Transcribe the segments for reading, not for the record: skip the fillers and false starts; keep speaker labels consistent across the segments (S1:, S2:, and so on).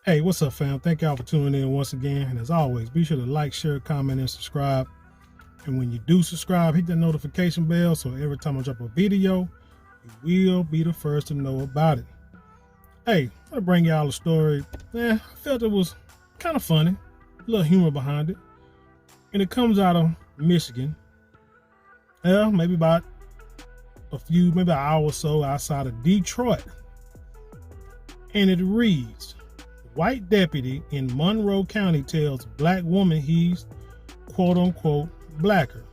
S1: Hey, what's up, fam? Thank y'all for tuning in once again. And as always, be sure to like, share, comment, and subscribe. And when you do subscribe, hit the notification bell so every time I drop a video, you will be the first to know about it. Hey, I'm gonna bring y'all a story. I felt it was kind of funny, a little humor behind it. And it comes out of Michigan. Maybe about maybe an hour or so outside of Detroit. And it reads, white deputy in Monroe County tells black woman he's quote unquote blacker.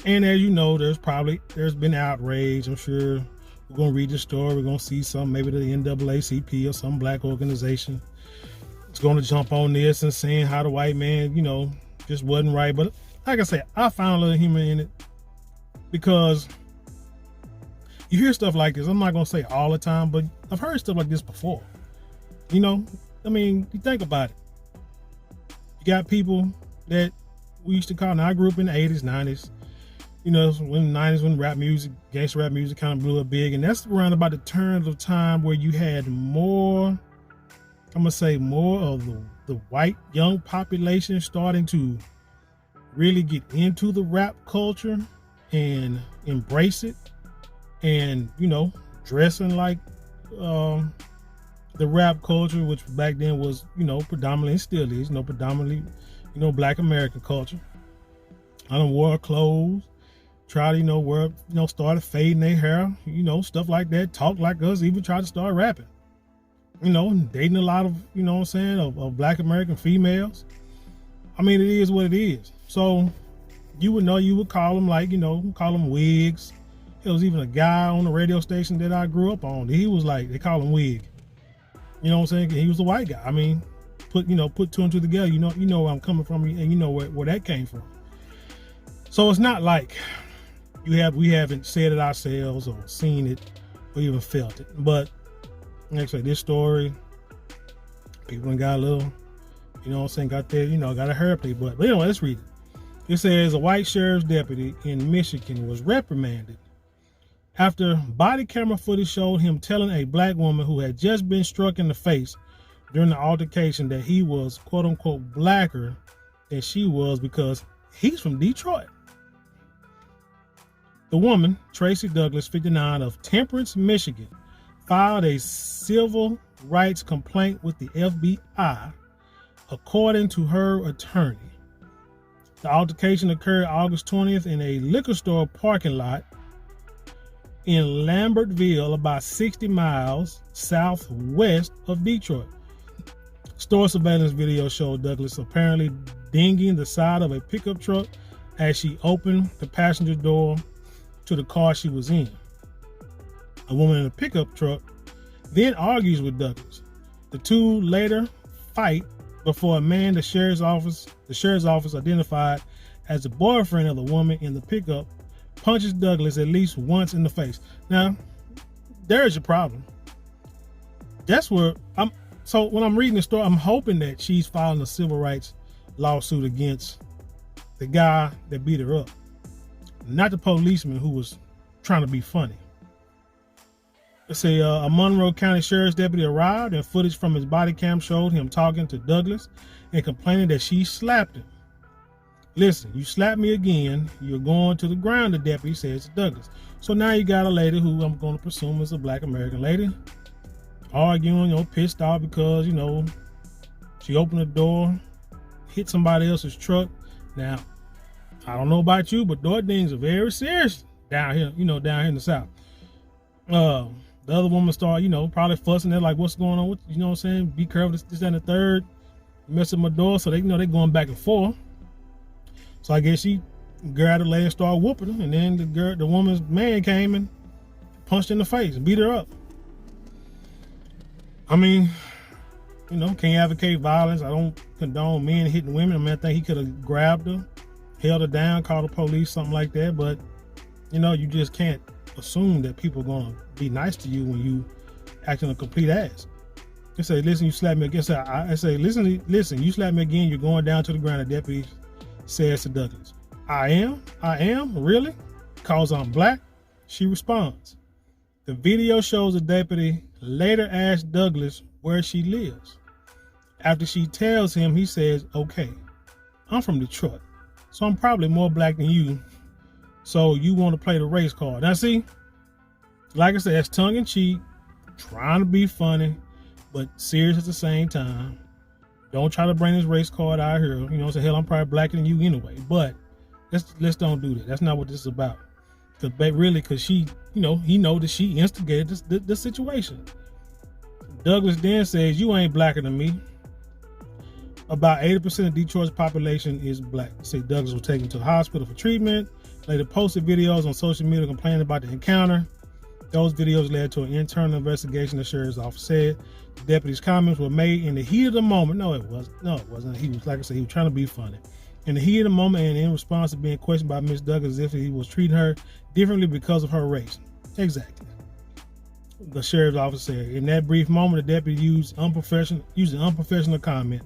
S1: And as you know, there's been outrage. I'm sure we're gonna read the story. We're gonna see some, maybe the NAACP or some black organization. It's gonna jump on this and saying how the white man, just wasn't right. But like I said, I found a little humor in it because you hear stuff like this. I'm not gonna say all the time, but I've heard stuff like this before. You think about it. You got people that we used to call, now I grew up in the 80s, 90s, when rap music, gangster rap music kind of blew up big. And that's around about the turn of time where you had more of the white young population starting to really get into the rap culture and embrace it and, dressing like, the rap culture, which back then was, predominantly, and still is, predominantly, black American culture. I done wore clothes, try to, wear, started fading their hair, stuff like that, talk like us, even try to start rapping, dating a lot of, of black American females. I mean, it is what it is. So you would call them call them wigs. There was even a guy on the radio station that I grew up on. He was they call him Wig. You know what I'm saying? He was a white guy. I mean, put two and two together. You know where I'm coming from, and you know where that came from. So it's not like we haven't said it ourselves or seen it or even felt it. But actually, this story, people got a little, got there, got a hair play. But anyway, let's read it. It says a white sheriff's deputy in Michigan was reprimanded after body camera footage showed him telling a black woman who had just been struck in the face during the altercation that he was quote unquote blacker than she was because he's from Detroit. The woman, Tracy Douglas, 59, of Temperance, Michigan, filed a civil rights complaint with the FBI, according to her attorney. The altercation occurred August 20th in a liquor store parking lot in Lambertville, about 60 miles southwest of Detroit. Store surveillance video showed Douglas apparently dinging the side of a pickup truck as she opened the passenger door to the car she was in. A woman in a pickup truck then argues with Douglas. The two later fight before a man the sheriff's office identified as the boyfriend of the woman in the pickup punches Douglas at least once in the face. Now, there's your problem. That's where so when I'm reading the story, I'm hoping that she's filing a civil rights lawsuit against the guy that beat her up, not the policeman who was trying to be funny. Let's say a Monroe County Sheriff's deputy arrived and footage from his body cam showed him talking to Douglas and complaining that she slapped him. Listen, you slap me again, you're going to the ground, the deputy says to Douglas. So now you got a lady who I'm going to presume is a black American lady arguing, pissed off because, she opened the door, hit somebody else's truck. Now, I don't know about you, but door dings are very serious down here, down here in the South. The other woman started, probably fussing at like, what's going on with, what I'm saying? Be careful, this and the third, messing my door. So they, they're going back and forth. So I guess she grabbed her leg and started whooping her. And then the woman's man came and punched her in the face and beat her up. I mean, can't advocate violence. I don't condone men hitting women. I mean, I think he could have grabbed her, held her down, called the police, something like that. But, you just can't assume that people are going to be nice to you when you acting a complete ass. They say, listen, you slap me again. I say, listen, you slap me again, you're going down to the ground. The deputy says to Douglas, I am, really? Cause I'm black? She responds. The video shows the deputy later asked Douglas where she lives. After she tells him, he says, okay, I'm from Detroit, so I'm probably more black than you. So you want to play the race card. Now see, like I said, that's tongue in cheek, trying to be funny, but serious at the same time. Don't try to bring this race card out here. You know, say, hell, I'm probably blacker than you anyway. But let's don't do that. That's not what this is about. Because she, you know, he know that she instigated the situation. Douglas then says, you ain't blacker than me. About 80% of Detroit's population is black. Say Douglas was taken to the hospital for treatment. Later posted videos on social media complaining about the encounter. Those videos led to an internal investigation, the sheriff's office said. The deputy's comments were made in the heat of the moment. No, it wasn't. He was, like I said, he was trying to be funny. In the heat of the moment and in response to being questioned by Miss Douglas as if he was treating her differently because of her race. Exactly. The sheriff's office said. In that brief moment, the deputy used an unprofessional comment.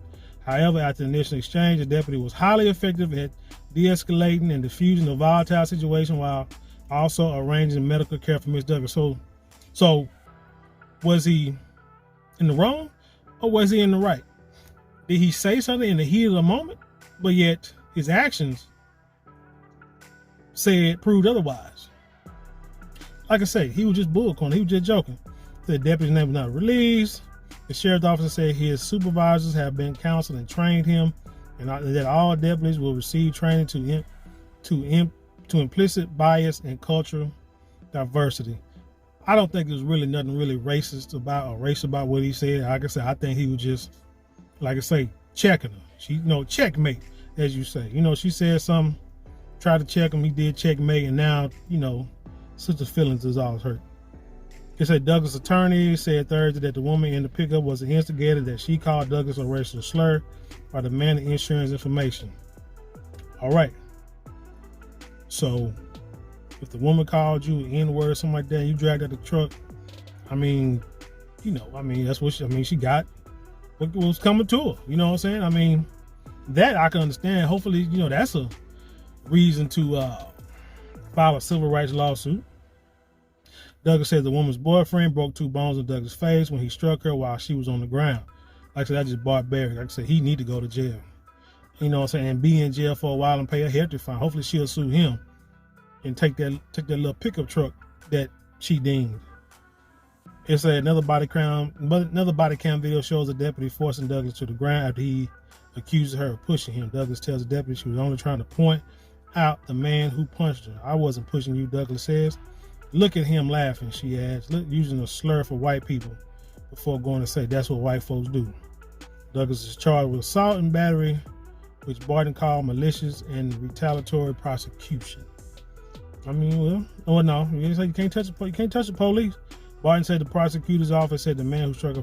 S1: However, after the initial exchange, the deputy was highly effective at de-escalating and diffusing the volatile situation while also arranging medical care for Miss Douglas. So was he in the wrong or was he in the right? Did he say something in the heat of the moment, but yet his actions proved otherwise? Like I say, he was just bullcorning. He was just joking. The deputy's name was not released. The sheriff's officer said his supervisors have been counseled and trained him, and that all deputies will receive training to implicit bias and cultural diversity. I don't think there's really nothing really racist about or racial about what he said. Like I said, I think he was just, like I say, checking her. She, you know, checkmate, as you say. You know, she said something, tried to check him, he did checkmate, and now, you know, sister's feelings is all hurt. It said Douglas' attorney said Thursday that the woman in the pickup was the instigator, that she called Douglas a racial slur by demanding insurance information. All right. So if the woman called you an N-word or something like that, and you dragged out the truck, I mean, you know, that's what she got what was coming to her. You know what I'm saying? I mean, that I can understand. Hopefully, you know, that's a reason to file a civil rights lawsuit. Douglas said the woman's boyfriend broke 2 bones in Douglas' face when he struck her while she was on the ground. Like I said, that's just barbaric. Like I said, he need to go to jail. You know what I'm saying? And be in jail for a while and pay a hefty fine. Hopefully she'll sue him and take that little pickup truck that she dinged. It said another body cam video shows the deputy forcing Douglas to the ground after he accuses her of pushing him. Douglas tells the deputy she was only trying to point out the man who punched her. I wasn't pushing you, Douglas says. Look at him laughing, she adds, using a slur for white people before going to say that's what white folks do. Douglas is charged with assault and battery, which Barton called malicious and retaliatory prosecution. I mean, well, no, you can't touch the police. Barton said the prosecutor's office said the man who struck her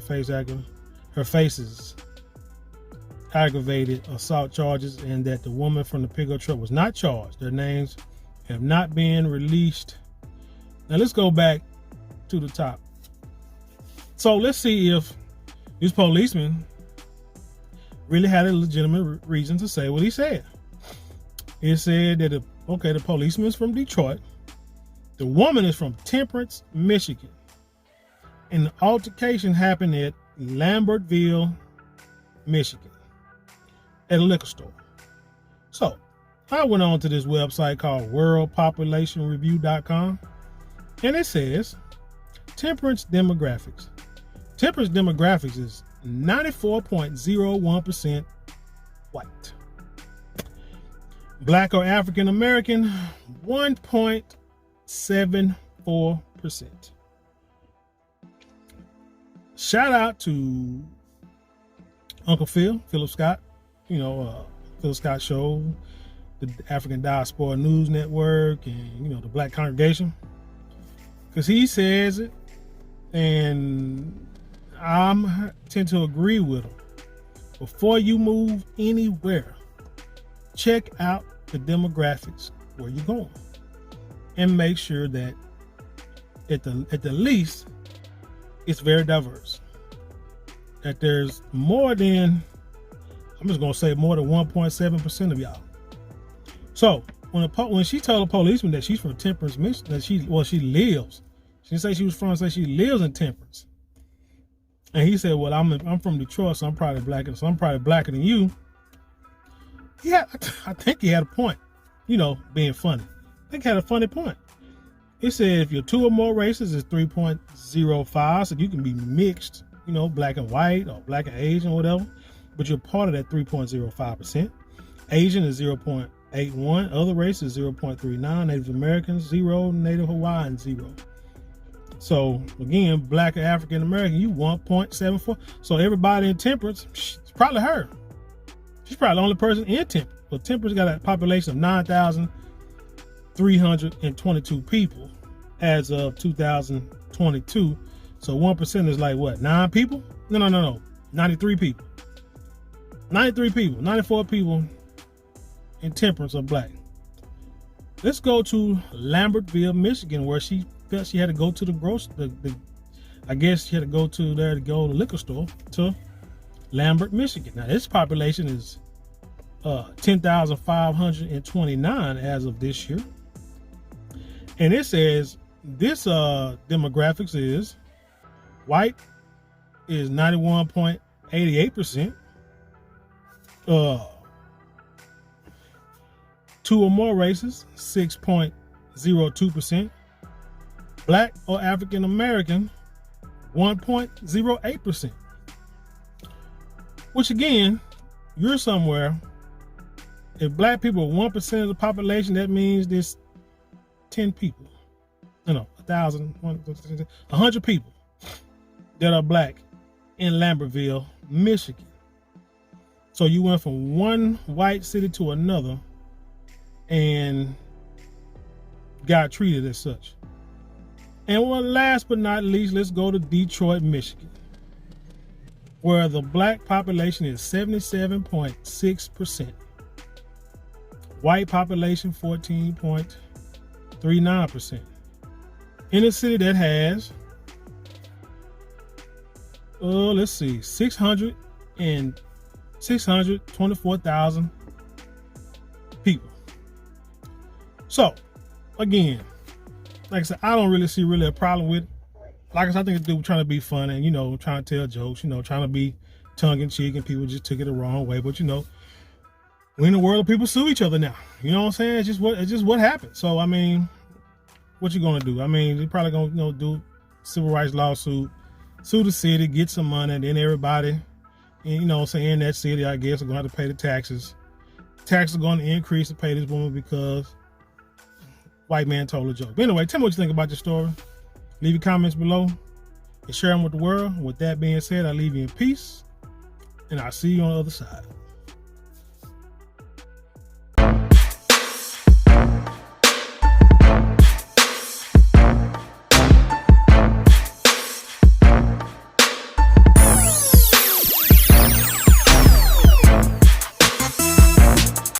S1: faces aggravated assault charges, and that the woman from the pickup truck was not charged. Their names have not been released. Now let's go back to the top. So let's see if this policeman really had a legitimate reason to say what he said. It said that, the policeman is from Detroit. The woman is from Temperance, Michigan. And the altercation happened at Lambertville, Michigan, at a liquor store. So I went on to this website called worldpopulationreview.com. And it says, Temperance demographics. Temperance demographics is 94.01% white. Black or African American, 1.74%. Shout out to Uncle Philip Scott, Philip Scott Show, the African Diaspora News Network, and, the Black Congregation. Because he says it, and I tend to agree with him. Before you move anywhere, check out the demographics where you're going, and make sure that at the least it's very diverse. That there's more than 1.7% of y'all. So when she told the policeman that she's from Temperance, Michigan, that she lives. She didn't say she was from, say she lives in Temperance. And he said, well, I'm from Detroit, so I'm probably blacker than you. Yeah, I think he had a point, being funny. I think he had a funny point. He said if you're two or more races, it's 3.05, so you can be mixed, black and white or black and Asian or whatever, but you're part of that 3.05%. Asian is 0.81, other races 0.39, Native Americans 0, Native Hawaiian 0. So again, black or African American, you 1.74. So everybody in temperance, it's probably her. She's probably the only person in temperance. So temperance got a population of 9,322 people as of 2022. So 1% is like what? 9 people? No. 93 people. 93 people. 94 people in temperance are black. Let's go to Lambertville, Michigan, where she felt she had to go to the grocery. I guess she had to go to there to go to the liquor store to Lambert, Michigan. Now this population is 10,529 as of this year, and it says this demographics is white is 91.88%. Two or more races 6.02%. Black or African American 1.08%. Which again, you're somewhere. If black people are 1% of the population, that means there's 10 people. 100 people that are black in Lambertville, Michigan. So you went from one white city to another and got treated as such. And well, last but not least, let's go to Detroit, Michigan, where the black population is 77.6%. White population 14.39%. In a city that has, 624,000 people. So, again, like I said, I don't really see a problem with it. Like I said, I think the dude trying to be funny and, trying to tell jokes, trying to be tongue-in-cheek, and people just took it the wrong way. But, we in a world of people sue each other now. You know what I'm saying? It's just what happened. So, I mean, what you gonna do? I mean, they're probably gonna, do civil rights lawsuit, sue the city, get some money, and then everybody, in that city, I guess, are gonna have to pay the taxes. Taxes are gonna increase to pay this woman because white man told a joke. But anyway, tell me what you think about your story. Leave your comments below and share them with the world. With that being said, I leave you in peace, and I'll see you on the other side.